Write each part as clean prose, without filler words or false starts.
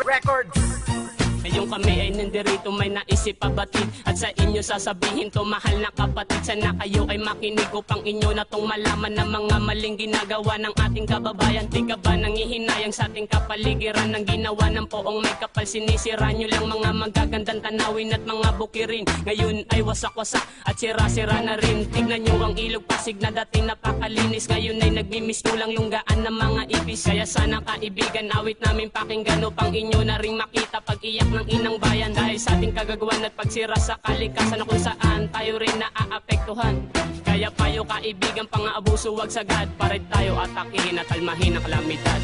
Records. Ngayong kami ay nandirito may naisip pabatid. At sa inyo sasabihin to mahal na kapatid. Sana kayo ay makinig upang inyo na tong malaman ng mga maling ginagawa ng ating kababayan. Di ka ba nangihinayang sa ating kapaligiran ng ginawa ng poong may kapal? Sinisira nyo lang mga magagandang tanawin at mga bukirin. Ngayon ay wasak-wasak at sira-sira na rin. Tignan nyo ang ilog Pasig na dati napakalinis. Ngayon ay nagmimiss lang lunggaan ng mga ipis. Kaya sana kaibigan awit namin pakinggan upang inyo na rin makita pag-iyak ng inang bayan. Dahil sa ating kagagawan at pagsira sa kalikasan na kung saan tayo rin naaapektuhan. Kaya payo kaibigan pang-aabuso wag sagad. Para tayo atakihin at almahin ang kalamidad.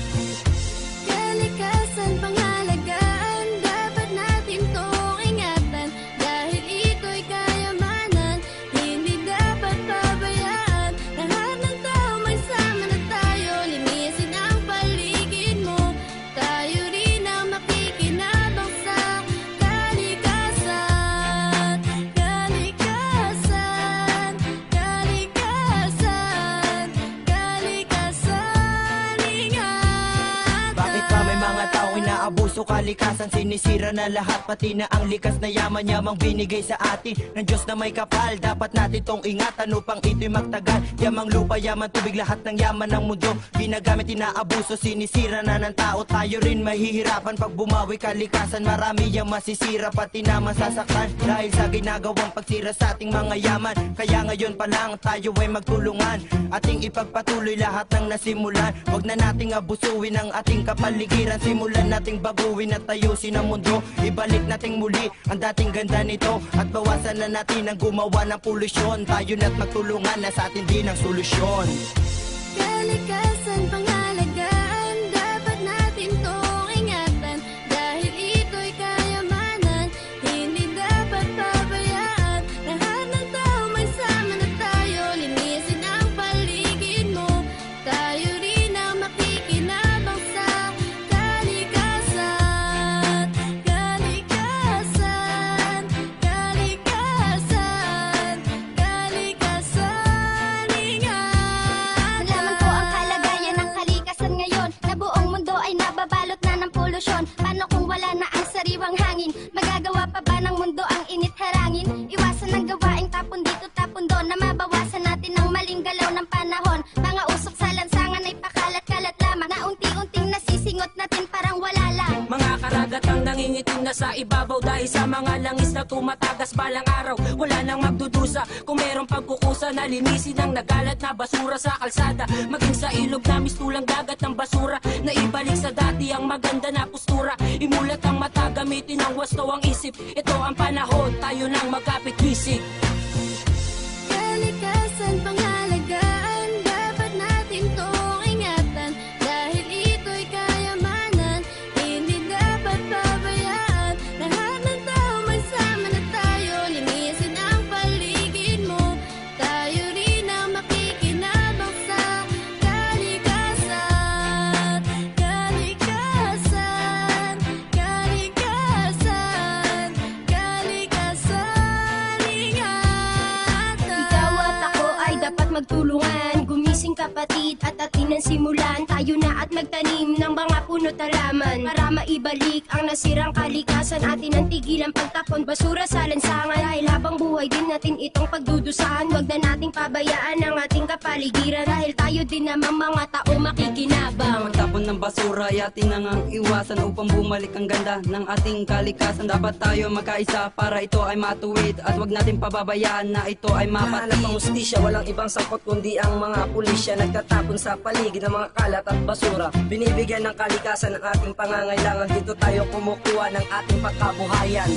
Kalikasan pangalagaan, dapat natin tong ingatan. Dahil ito'y kayamanan, hindi dapat pabayaan. Lahat ng tao may sama na tayo, linisin ang paligid mo. Tayo rin ang makikinabang sa kalikasan. Kalikasan, kalikasan, kalikasan, ingatan. Bakit pa may mga taong inaabuso kalikasan? Sinisira na lahat, pati na ang likas na yaman. Yamang binigay sa atin ng Diyos na may kapal. Dapat natin tong ingatan upang ito'y magtagal. Yamang lupa, yaman tubig, lahat ng yaman ng mundo ginagamit, inaabuso, sinisira na ng tao. Tayo rin mahihirapan pag bumawi kalikasan. Marami yang masisira, pati na masasaktan dahil sa ginagawang pagsira sa ating mga yaman. Kaya ngayon pa lang tayo ay magtulungan, ating ipagpatuloy lahat ng nasimulan. Huwag na nating abusuin ang ating kapaligiran. Simulan nating baguhin at ayusin ang mundo. Ibalik nating muli ang dating ganda nito at bawasan na natin ang gumawa ng polusyon. Tayo na't magtulungan na sa atin din ang solusyon. Kalikasan pangalagaan, dapat natin tong ingatan. Dahil ito'y kayamanan, hindi dapat pabayaan. Lahat ng tao may sama na tayo, linisin ang paligid mo. Tayo rin ang makikinabang sa kalikasan. Kalikasan, kalikasan, kalikasan, ingatan. Malaman ko ang kalagayan ng kalikasan ngayon, na buong mundo ay nababalot na ng polusyon. Paano kung wala na ang sariwang hangin? Magagawa pa ba ng mundo ang init harangin? Iwasan ang gawaing tapon dito tapon doon, na mabawasan natin ang maling galaw ng panahon. Mga usok sa lansangan ay pakalat-kalat lamang, na unti-unting nasisingot natin parang wala lang. Mga karagatang nangingitim na sa ibabaw dahil sa mga langis na tumatagas balang araw. Wala nang magdudusa kung merong pagkukusa na linisin ang nagalat na basura sa kalsada. Maging sa ilog na mistulang dagat ng basura, na ibalik sa dati ang maganda na postura. Imulat ang mata, gamitin ang wasto ang isip. Ito ang panahon, tayo nang magkapit-bisig. Kalikasan pangalagaan, dapat natin tong ingatan. Dahil ito'y kayamanan, hindi dapat pabayaan. Lahat ng tao may sama na tayo, linisin ang paligid mo. Tayo rin ang makikinabang sa kalikasan. Kalikasan, kalikasan, kalikasan, ingatan. Ikaw at ako ay dapat magtulungan. Gumising kapatid at atin ang simulan. Tayo na at magtanim ng mga puno't halaman, para maibalik ang nasirang kalikasan. Atin ang tigilan pagtapon basura sa lansangan. Dahil habang buhay din natin itong pagdudusahan. Huwag na nating pabayaan ang ating kapaligiran. Dahil tayo din namang mga tao makikinabang. Magtapon ng basura ay atin nang iwasan upang bumalik ang ganda ng ating kalikasan. Dapat tayo magkaisa para ito ay matuwid, at wag natin pababayaan na ito ay mapatid. Ang hustisya, walang ibang sangkot kundi ang mga pulisya. Nagtatapon sa paligid ng mga kalat at basura. Binibigyan ng kalikasan ang ating pangangailangan. Dito tayo kumukuha ng ating pagkabuhayan.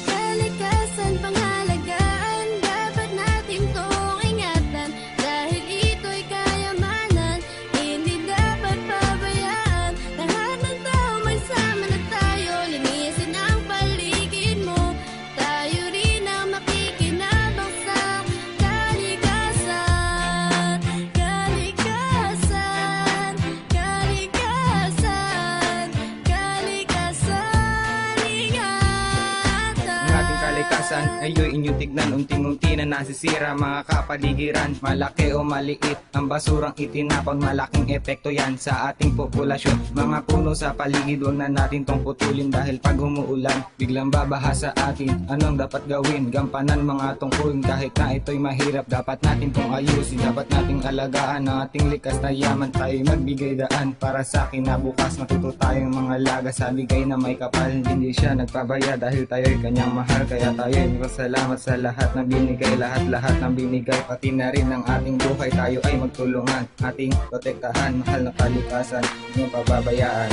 Kalikasan pangalagaan, dapat natin tong ingatan. Dahil ito'y kayamanan, hindi dapat pabayaan. Lahat ng tao may sama na tayo, linisin ang paligid mo. Tayo rin ang makikinabang sa kalikasan. Kalikasan, kalikasan, kalikasan, ingatan. Ang ating kalikasan Ngayon inyong tignan, unting-unti na nasisira mga kapaligiran. Malaki o maliit, ang basurang itinapon, malaking epekto yan sa ating populasyon. Mga puno sa paligid, huwag na natin tong putulin dahil pag umuulan, biglang babaha sa atin. Anong dapat gawin? Gampanan mga tungkulin kahit na ito'y mahirap. Dapat natin tong ayusin, dapat nating alagaan ang ating likas na yaman. Tayo magbigay daan para sa kinabukas. Matuto tayong mga laga sa bigay na may kapal. Hindi siya nagpabaya dahil tayo'y kanyang mahal. Kaya tayo'y salamat sa lahat ng binigay, lahat-lahat ng binigay, pati na rin ang ating buhay. Tayo ay magtulungan, ating protektahan, mahal na kalikasan, hindi pababayaan.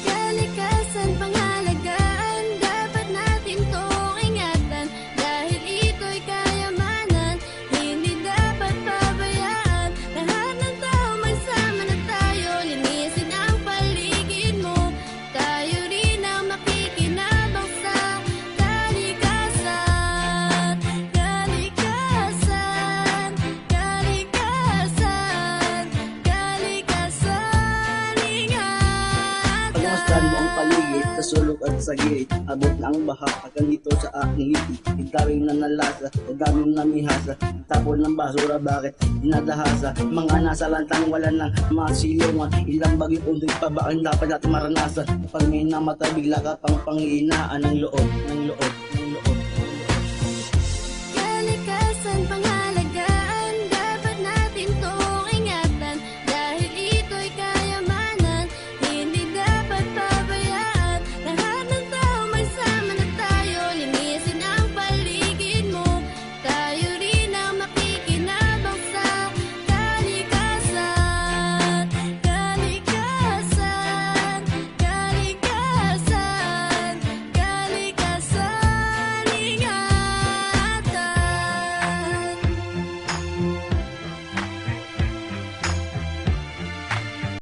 Kalikasan pangalagaan, dapat natin tong ingatan. Dahil ito'y kayamanan, hindi dapat pabayaan. Lahat ng tao magsama na tayo, linisin ang paligid mo. Tayo rin ang makikinabang sa kalikasan. Kalikasan, kalikasan, kalikasan, ingatan. Pagmasdan mo ang paligid sa sulok at sa gilid, abot na ang baha hanggang dito sa aking ngiti. Igdaming na nalasa, igdaming na mihasa, tapon ng basura bakit dinadahasa. Mga nasa lantang wala ng mga silungan, ilang bagay undoy pa ba ang dapat natin maranasan. Pag may namatay bigla ka pang panghihinaan ng loob.